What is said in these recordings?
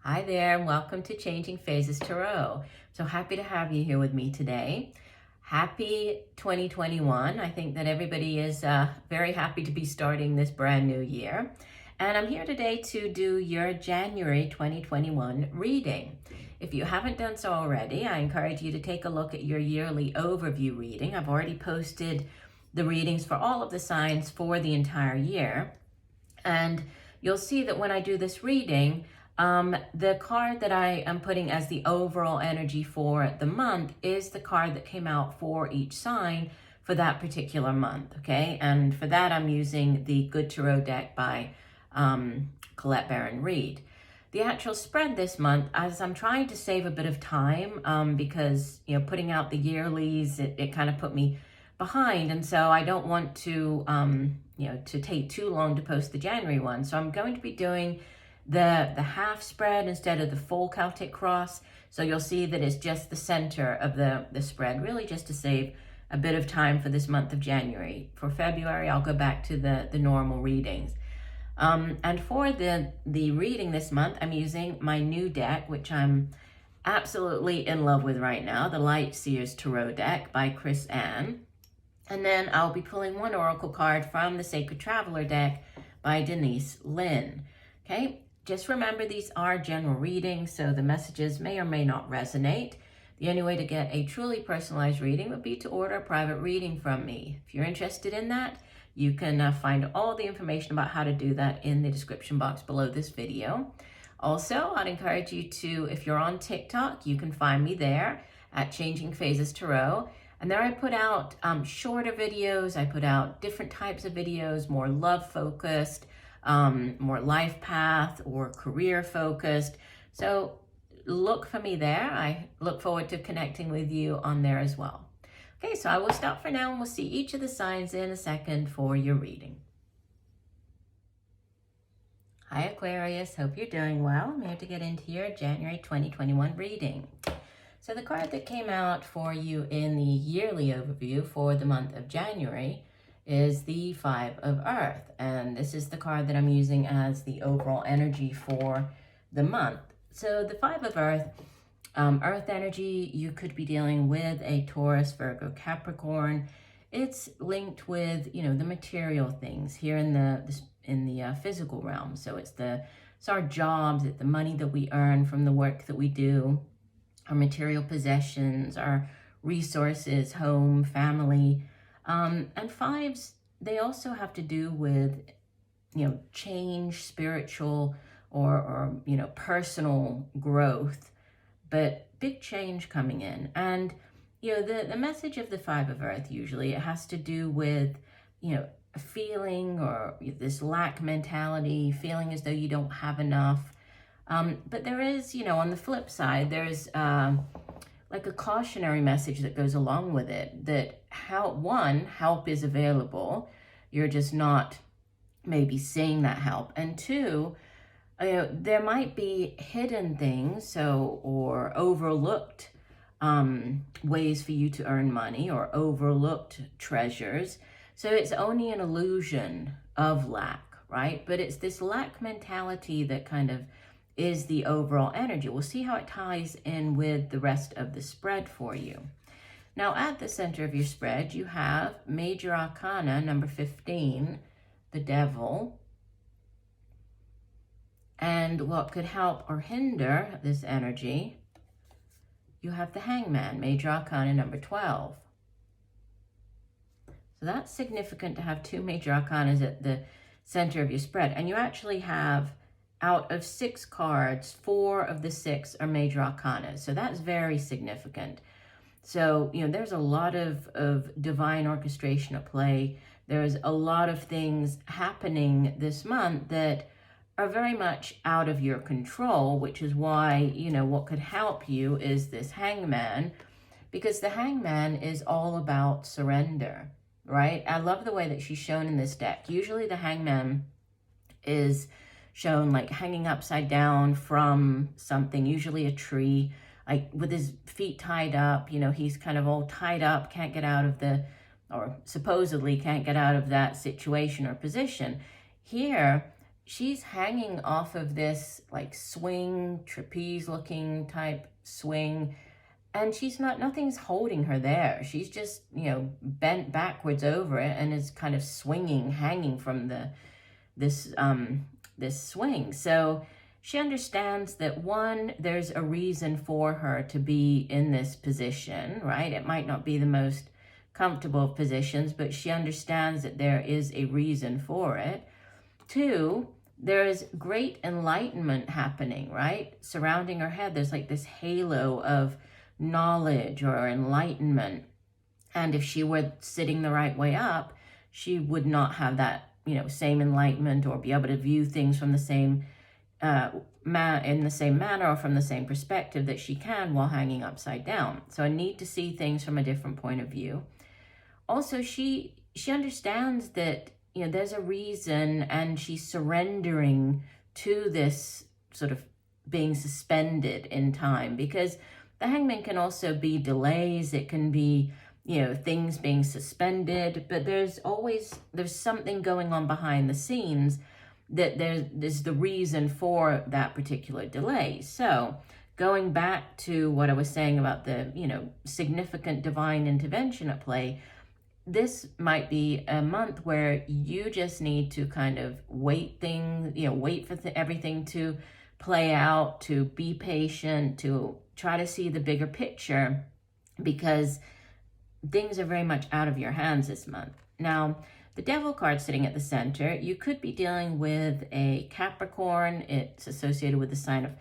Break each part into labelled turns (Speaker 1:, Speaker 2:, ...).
Speaker 1: Hi there, and welcome to Changing Phases Tarot. So happy to have you here with me today. Happy 2021. I think that everybody is very happy to be starting this brand new year. And I'm here today to do your January 2021 reading. If you haven't done so already, I encourage you to take a look at your yearly overview reading. I've already posted the readings for all of the signs for the entire year. And you'll see that when I do this reading, the card that I am putting as the overall energy for the month is the card that came out for each sign for that particular month, okay? And for that, I'm using the Good Tarot deck by Collette and Reid. The actual spread this month, as I'm trying to save a bit of time, because, putting out the yearlies, it kind of put me behind. And so I don't want to, to take too long to post the January one. So I'm going to be doing the half spread instead of the full Celtic cross. So you'll see that it's just the center of the spread, really just to save a bit of time for this month of January. For February, I'll go back to the normal readings. And for the reading this month, I'm using my new deck, which I'm absolutely in love with right now, the Light Seer's Tarot deck by Chris Ann. And then I'll be pulling one oracle card from the Sacred Traveler deck by Denise Lynn. Okay, just remember these are general readings, so the messages may or may not resonate. The only way to get a truly personalized reading would be to order a private reading from me. If you're interested in that, you can find all the information about how to do that in the description box below this video. Also, I'd encourage you to, if you're on TikTok, you can find me there at Changing Phases Tarot. And there I put out shorter videos. I put out different types of videos, more love-focused, more life path or career focused. So look for me there. I look forward to connecting with you on there as well. Okay, so I will stop for now and we'll see each of the signs in a second for your reading. Hi Aquarius, hope you're doing well. I'm here to get into your January 2021 reading. So the card that came out for you in the yearly overview for the month of January is the Five of Earth. And this is the card that I'm using as the overall energy for the month. So the Five of Earth, Earth energy, you could be dealing with a Taurus, Virgo, Capricorn. It's linked with, the material things here in the physical realm. So it's our jobs, it's the money that we earn from the work that we do, our material possessions, our resources, home, family. And fives, they also have to do with, change, spiritual or personal growth, but big change coming in. And, the message of the Five of Earth, usually it has to do with, a feeling or this lack mentality, feeling as though you don't have enough. But there is, on the flip side, there's like a cautionary message that goes along with it, that help is available. You're just not maybe seeing that help. And two, there might be hidden things, or overlooked ways for you to earn money, or overlooked treasures. So it's only an illusion of lack, right? But it's this lack mentality that kind of is the overall energy. We'll see how it ties in with the rest of the spread for you. Now, at the center of your spread, you have Major Arcana, number 15, the Devil. And what could help or hinder this energy, you have the Hangman, Major Arcana, number 12. So that's significant to have two Major Arcanas at the center of your spread. And you actually have, out of 6 cards, 4 of the 6 are Major Arcana. So that's very significant. So, there's a lot of divine orchestration at play. There's a lot of things happening this month that are very much out of your control, which is why, what could help you is this Hangman, because the Hangman is all about surrender, right? I love the way that she's shown in this deck. Usually the Hangman is shown like hanging upside down from something, usually a tree, like with his feet tied up. He's kind of all tied up, can't get out of or supposedly can't get out of that situation or position. Here, she's hanging off of this like swing, trapeze looking type swing, and nothing's holding her there. She's just, bent backwards over it and is kind of swinging, hanging from this swing. So she understands that, one, there's a reason for her to be in this position, right? It might not be the most comfortable of positions, but she understands that there is a reason for it. Two, there is great enlightenment happening, right? Surrounding her head, there's like this halo of knowledge or enlightenment. And if she were sitting the right way up, she would not have that, same enlightenment or be able to view things from the same in the same manner or from the same perspective that she can while hanging upside down. So I need to see things from a different point of view. Also, she understands that, there's a reason, and she's surrendering to this sort of being suspended in time, because the Hangman can also be delays. It can be, things being suspended, but there's something going on behind the scenes that there's the reason for that particular delay. So going back to what I was saying about the, significant divine intervention at play, this might be a month where you just need to kind of wait for everything to play out, to be patient, to try to see the bigger picture, because things are very much out of your hands this month. Now, the Devil card sitting at the center, you could be dealing with a Capricorn. It's associated with the sign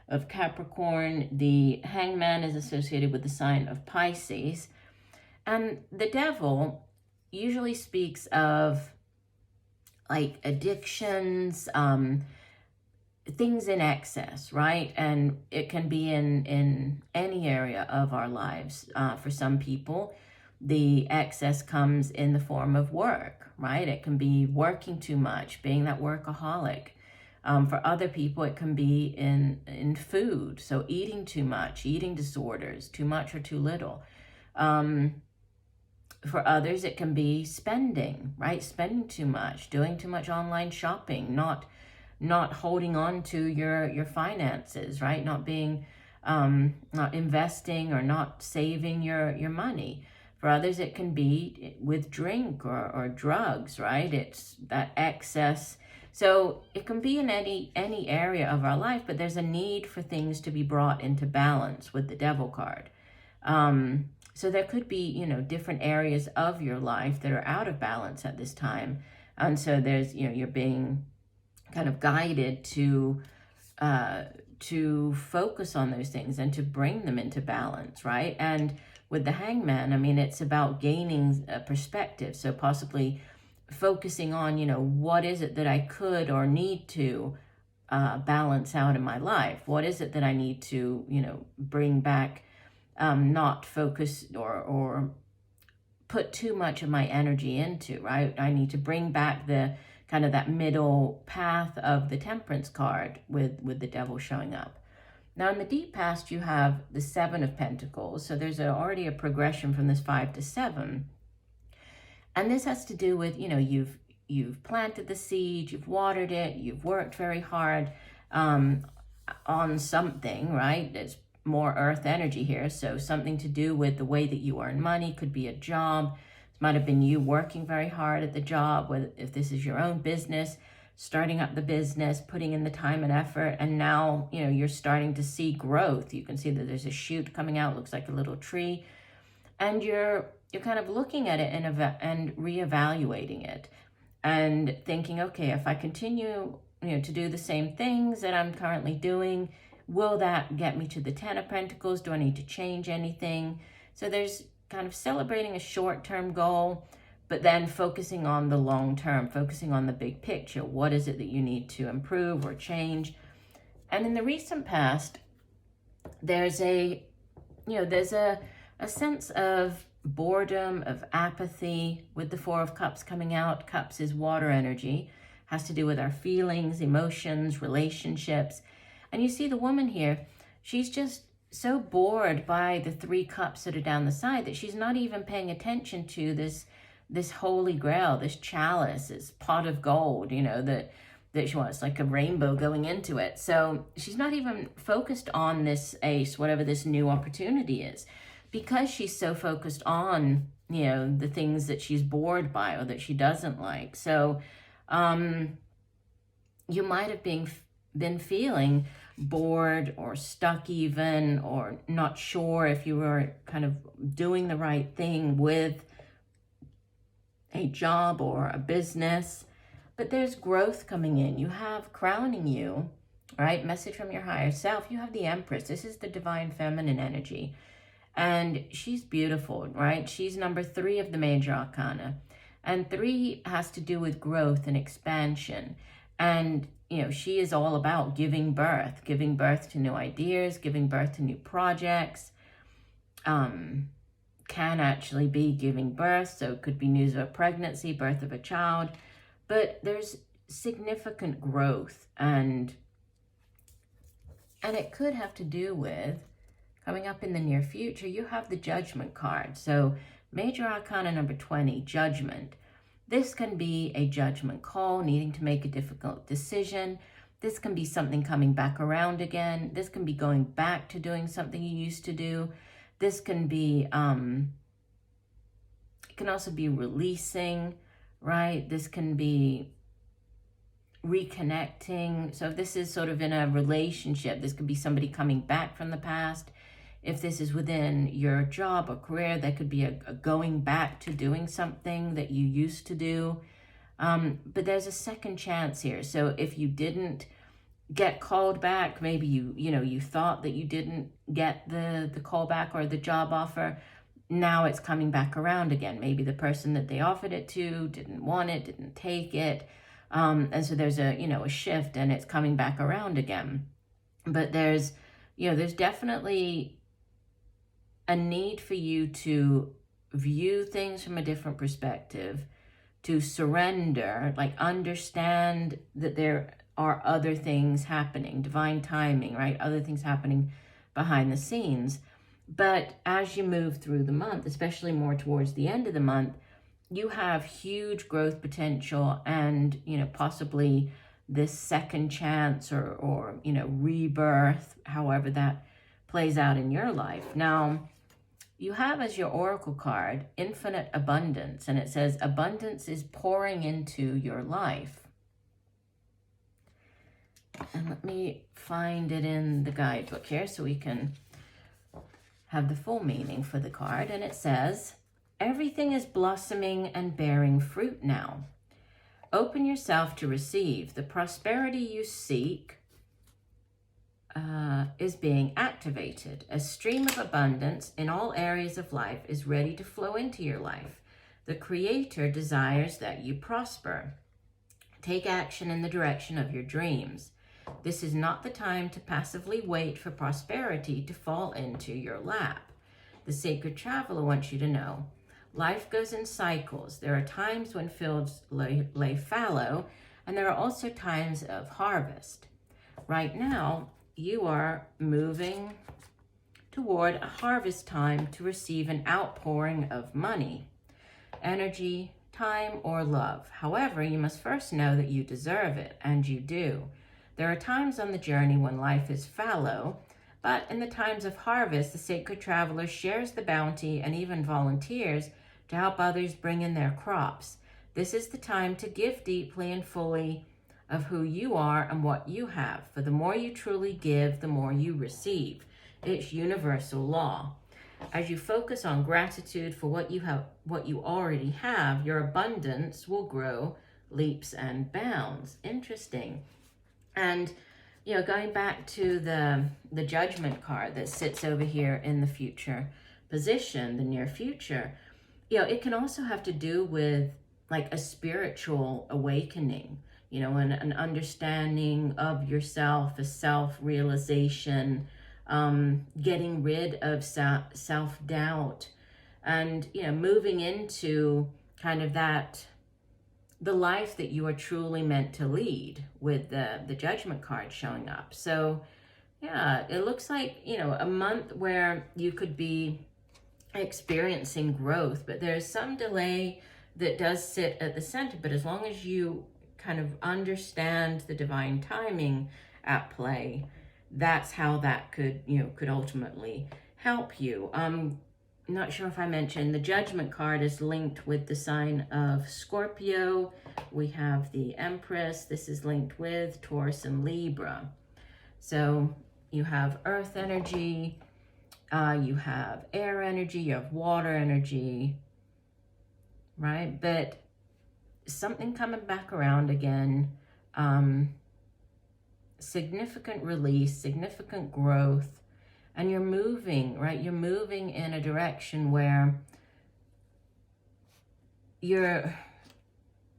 Speaker 1: of Capricorn. The Hangman is associated with the sign of Pisces. And the Devil usually speaks of like addictions, things in excess, right? And it can be in any area of our lives. For some people, the excess comes in the form of work, right? It can be working too much, being that workaholic. For other people, it can be in food, so eating too much, eating disorders, too much or too little. For others, it can be spending, right? Spending too much, doing too much online shopping, not holding on to your finances, right? Not being, not investing or not saving your money. For others, it can be with drink or drugs, right? It's that excess. So it can be in any area of our life, but there's a need for things to be brought into balance with the Devil card. So there could be, different areas of your life that are out of balance at this time. And so there's, you're being kind of guided to focus on those things and to bring them into balance, right? And with the Hangman, I mean, it's about gaining a perspective. So possibly focusing on, what is it that I could or need to balance out in my life? What is it that I need to, bring back, not focus or put too much of my energy into, right? I need to bring back the kind of that middle path of the Temperance card with the Devil showing up. Now, in the deep past, you have the Seven of Pentacles. So there's already a progression from this 5 to 7. And this has to do with, you've planted the seed, you've watered it, you've worked very hard on something, right? It's more earth energy here. So something to do with the way that you earn money, could be a job. It might have been you working very hard at the job, whether if this is your own business, starting up the business, putting in the time and effort, and now, you're starting to see growth. You can see that there's a shoot coming out, looks like a little tree, and you're kind of looking at it and reevaluating it and thinking, okay, if I continue, to do the same things that I'm currently doing, will that get me to the 10 of Pentacles? Do I need to change anything? So there's kind of celebrating a short-term goal, but then focusing on the long term, focusing on the big picture. What is it that you need to improve or change? And in the recent past, there's a sense of boredom, of apathy with the Four of Cups coming out. Cups is water energy, has to do with our feelings, emotions, relationships. And you see the woman here, she's just so bored by the 3 cups that are down the side that she's not even paying attention to this holy grail, this chalice, this pot of gold, that that she wants, like a rainbow going into it. So she's not even focused on this ace, whatever this new opportunity is, because she's so focused on, you know, the things that she's bored by or that she doesn't like. So you might have been feeling bored or stuck even, or not sure if you were kind of doing the right thing with a job or a business. But there's growth coming in. You have crowning you, right? Message from your higher self. You have the Empress. This is the divine feminine energy. And she's beautiful, right? She's number 3 of the major arcana. And 3 has to do with growth and expansion. And, you know, she is all about giving birth to new ideas, giving birth to new projects. Can actually be giving birth. So it could be news of a pregnancy, birth of a child. But there's significant growth, and it could have to do with, coming up in the near future, you have the Judgment card. So major arcana number 20, Judgment. This can be a judgment call, needing to make a difficult decision. This can be something coming back around again. This can be going back to doing something you used to do. This can be, it can also be releasing, right? This can be reconnecting. So if this is sort of in a relationship, this could be somebody coming back from the past. If this is within your job or career, that could be a going back to doing something that you used to do. But there's a second chance here. So if you didn't get called back, maybe you thought that you didn't get the call back or the job offer, now it's coming back around again. Maybe the person that they offered it to didn't want it, didn't take it. And so there's a shift, and it's coming back around again. But there's definitely a need for you to view things from a different perspective, to surrender, like understand that there are other things happening, divine timing, right? Other things happening behind the scenes. But as you move through the month, especially more towards the end of the month, you have huge growth potential and, possibly this second chance or rebirth, however that plays out in your life. Now, you have as your oracle card, infinite abundance, and it says abundance is pouring into your life. And let me find it in the guidebook here so we can have the full meaning for the card. And it says, everything is blossoming and bearing fruit now. Open yourself to receive. The prosperity you seek is being activated. A stream of abundance in all areas of life is ready to flow into your life. The Creator desires that you prosper. Take action in the direction of your dreams. This is not the time to passively wait for prosperity to fall into your lap. The Sacred Traveler wants you to know, life goes in cycles. There are times when fields lay fallow, and there are also times of harvest. Right now, you are moving toward a harvest time to receive an outpouring of money, energy, time, or love. However, you must first know that you deserve it, and you do. There are times on the journey when life is fallow, but in the times of harvest, the Sacred Traveler shares the bounty and even volunteers to help others bring in their crops. This is the time to give deeply and fully of who you are and what you have. For the more you truly give, the more you receive. It's universal law. As you focus on gratitude for what you already have, your abundance will grow leaps and bounds. Interesting. And, going back to the Judgment card that sits over here in the future position, the near future, it can also have to do with like a spiritual awakening, an understanding of yourself, a self-realization, getting rid of self-doubt, and, moving into kind of the life that you are truly meant to lead with the Judgment card showing up. So, yeah, it looks like, a month where you could be experiencing growth, but there's some delay that does sit at the center. But as long as you kind of understand the divine timing at play, that's how that could, could ultimately help you. Not sure if I mentioned, the Judgment card is linked with the sign of Scorpio. We have the Empress. This is linked with Taurus and Libra. So you have earth energy, you have air energy, you have water energy, right? But something coming back around again, significant release, significant growth, and you're moving, right? You're moving in a direction where you're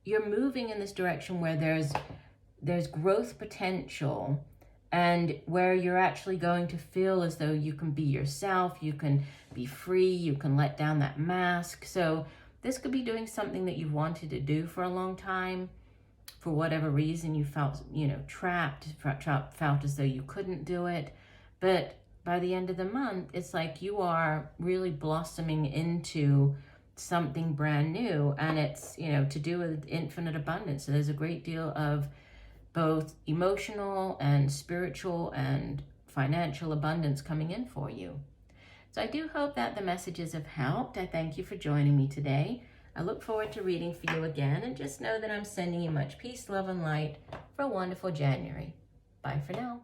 Speaker 1: moving in this direction where there's growth potential, and where you're actually going to feel as though you can be yourself, you can be free, you can let down that mask. So this could be doing something that you've wanted to do for a long time. For whatever reason, you felt, trapped, felt as though you couldn't do it. But by the end of the month, it's like you are really blossoming into something brand new. And it's, to do with infinite abundance. So there's a great deal of both emotional and spiritual and financial abundance coming in for you. So I do hope that the messages have helped. I thank you for joining me today. I look forward to reading for you again, and just know that I'm sending you much peace, love, and light for a wonderful January. Bye for now.